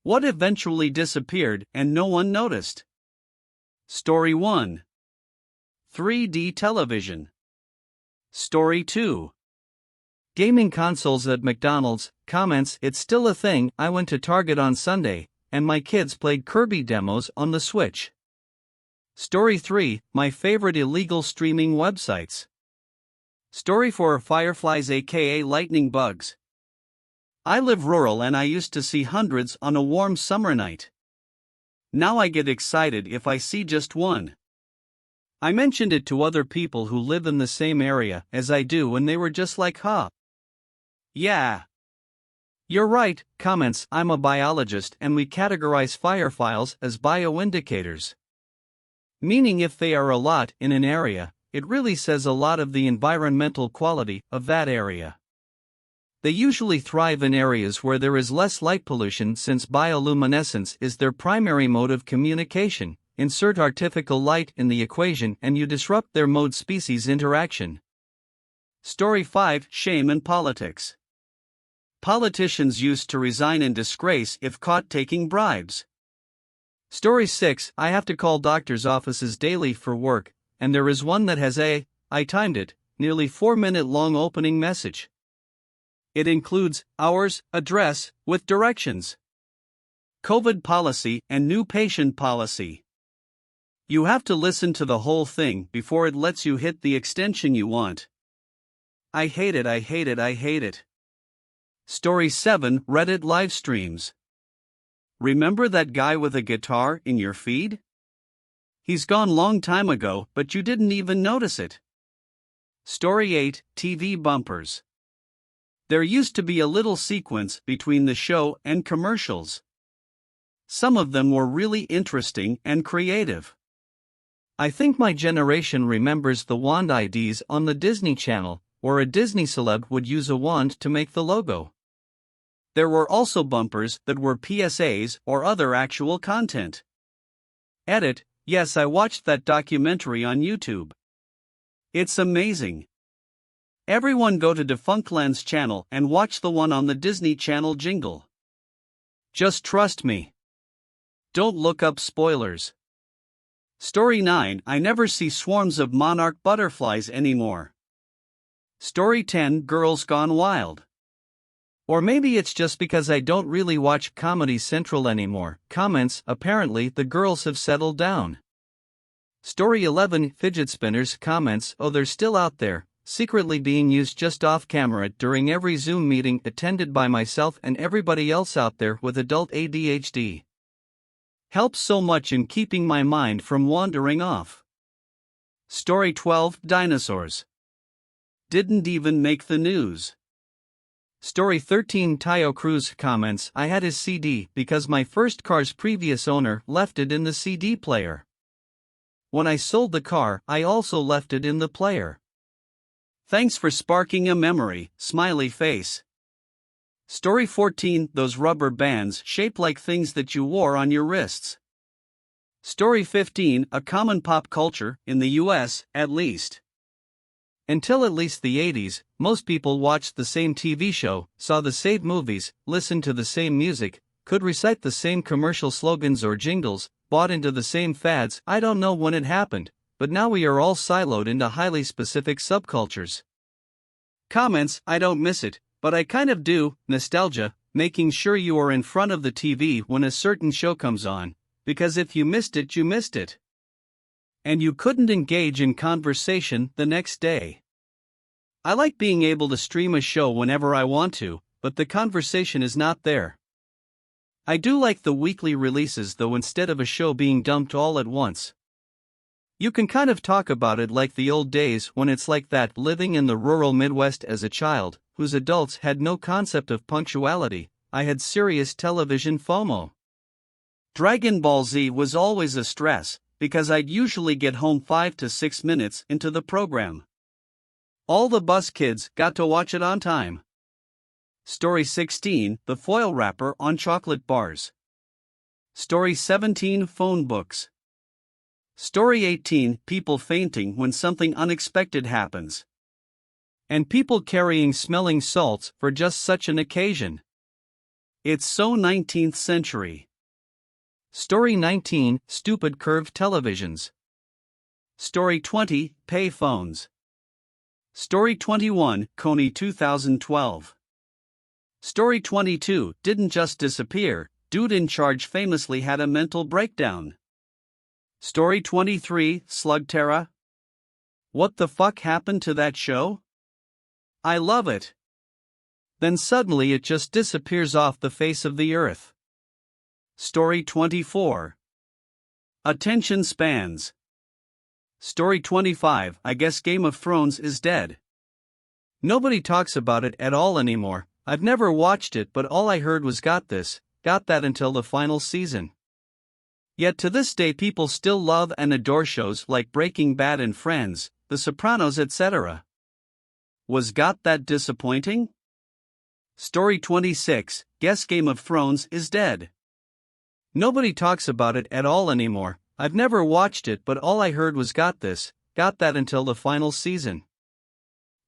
What eventually disappeared and no one noticed? Story 1. 3D television. Story 2. Gaming consoles at McDonald's. Comments: it's still a thing. I went to Target on Sunday, and my kids played Kirby demos on the Switch. Story 3. My favorite illegal streaming websites. Story 4. Fireflies aka lightning bugs. I live rural and I used to see hundreds on a warm summer night. Now I get excited if I see just one. I mentioned it to other people who live in the same area as I do and they were just like, huh? Yeah. You're right. Comments: I'm a biologist and we categorize fireflies as bioindicators. Meaning if they are a lot in an area, it really says a lot of the environmental quality of that area. They usually thrive in areas where there is less light pollution since bioluminescence is their primary mode of communication. Insert artificial light in the equation and you disrupt their mode-species interaction. Story 5. Shame in politics. Politicians used to resign in disgrace if caught taking bribes. Story 6. I have to call doctors' offices daily for work, and there is one that has I timed it, nearly 4-minute long opening message. It includes hours, address, with directions. COVID policy and new patient policy. You have to listen to the whole thing before it lets you hit the extension you want. I hate it, I hate it, I hate it. Story 7. Reddit live streams. Remember that guy with a guitar in your feed? He's gone long time ago, but you didn't even notice it. Story 8. TV bumpers. There used to be a little sequence between the show and commercials. Some of them were really interesting and creative. I think my generation remembers the wand IDs on the Disney Channel, where a Disney celeb would use a wand to make the logo. There were also bumpers that were PSAs or other actual content. Edit: yes, I watched that documentary on YouTube. It's amazing. Everyone go to Defunctland's channel and watch the one on the Disney Channel jingle. Just trust me. Don't look up spoilers. Story 9. I never see swarms of monarch butterflies anymore. Story 10. Girls Gone Wild. Or maybe it's just because I don't really watch Comedy Central anymore. Comments: apparently the girls have settled down. Story 11. Fidget spinners. Comments: oh, they're still out there, secretly being used just off camera during every Zoom meeting attended by myself and everybody else out there with adult ADHD. Helps so much in keeping my mind from wandering off. Story 12. Dinosaurs. Didn't even make the news. Story 13. Tayo Cruz. Comments: I had his CD because my first car's previous owner left it in the CD player. When I sold the car, I also left it in the player. Thanks for sparking a memory, smiley face. Story 14. Those rubber bands shaped like things that you wore on your wrists. Story 15. A common pop culture, in the US, at least. Until at least the 80s, most people watched the same TV show, saw the same movies, listened to the same music, could recite the same commercial slogans or jingles, bought into the same fads. I don't know when it happened, but now we are all siloed into highly specific subcultures. Comments: I don't miss it, but I kind of do. Nostalgia: making sure you are in front of the TV when a certain show comes on, because if you missed it, you missed it. And you couldn't engage in conversation the next day. I like being able to stream a show whenever I want to, but the conversation is not there. I do like the weekly releases though, instead of a show being dumped all at once. You can kind of talk about it like the old days when it's like that. Living in the rural Midwest as a child, whose adults had no concept of punctuality, I had serious television FOMO. Dragon Ball Z was always a stress, because I'd usually get home 5 to 6 minutes into the program. All the bus kids got to watch it on time. Story 16. The foil wrapper on chocolate bars. Story 17. Phone books. Story 18. People fainting when something unexpected happens. And people carrying smelling salts for just such an occasion. It's so 19th century. Story 19, Stupid Curved Televisions. Story 20, Pay Phones. Story 21, Coney 2012. Story 22, Didn't just disappear, dude in charge famously had a mental breakdown. Story 23, Slugterra. What the fuck happened to that show? I love it. Then suddenly it just disappears off the face of the earth. Story 24. Attention spans. Story 25, I guess Game of Thrones is dead. Nobody talks about it at all anymore. I've never watched it, but all I heard was got that until the final season. Yet to this day people still love and adore shows like Breaking Bad and Friends, The Sopranos, etc. Was got that disappointing? Story 26, guess Game of Thrones is dead. Nobody talks about it at all anymore. I've never watched it, but all I heard was got that until the final season.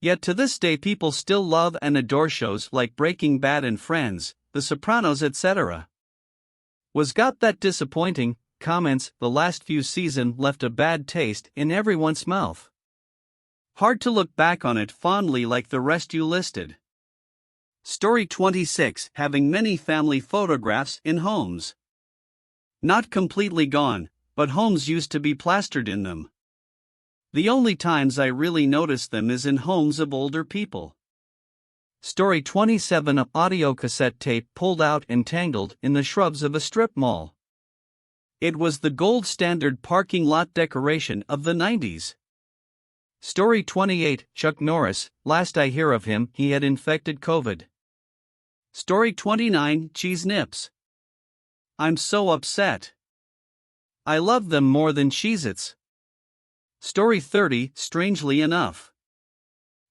Yet to this day people still love and adore shows like Breaking Bad and Friends, The Sopranos, etc. Was got that disappointing? Comments, the last few seasons left a bad taste in everyone's mouth. Hard to look back on it fondly like the rest you listed. Story 26, having many family photographs in homes. Not completely gone, but homes used to be plastered in them. The only times I really notice them is in homes of older people. Story 27, of audio cassette tape pulled out and tangled in the shrubs of a strip mall. It was the gold standard parking lot decoration of the 90s. Story 28, Chuck Norris, last I hear of him, he had infected COVID. Story 29, Cheese Nips. I'm so upset. I love them more than Cheez-Its. Story 30, strangely enough.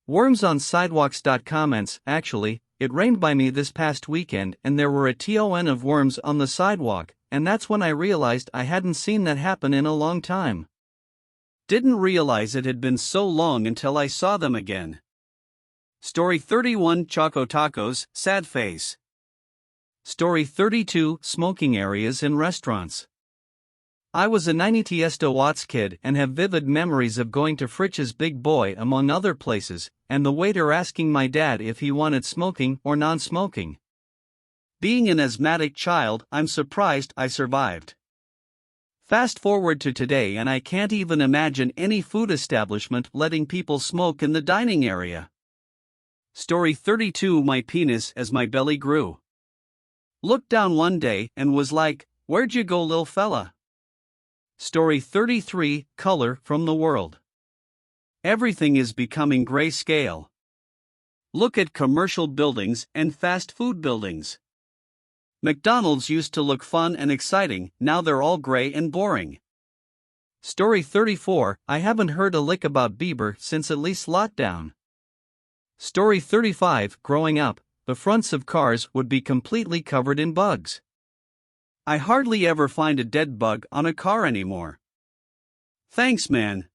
Worms on sidewalks. Comments, actually, it rained by me this past weekend and there were a ton of worms on the sidewalk, and that's when I realized I hadn't seen that happen in a long time. Didn't realize it had been so long until I saw them again. Story 31, Choco Tacos, sad face. Story 32, smoking areas in restaurants. I was a 90 Watts kid and have vivid memories of going to Fritch's Big Boy among other places, and the waiter asking my dad if he wanted smoking or non-smoking. Being an asthmatic child, I'm surprised I survived. Fast forward to today and I can't even imagine any food establishment letting people smoke in the dining area. Story 32, my penis as my belly grew. Looked down one day and was like, where'd you go, lil fella? Story 33, color from the world. Everything is becoming grayscale. Look at commercial buildings and fast food buildings. McDonald's used to look fun and exciting, now they're all gray and boring. Story 34, I haven't heard a lick about Bieber since at least lockdown. Story 35, growing up, the fronts of cars would be completely covered in bugs. I hardly ever find a dead bug on a car anymore. Thanks, man.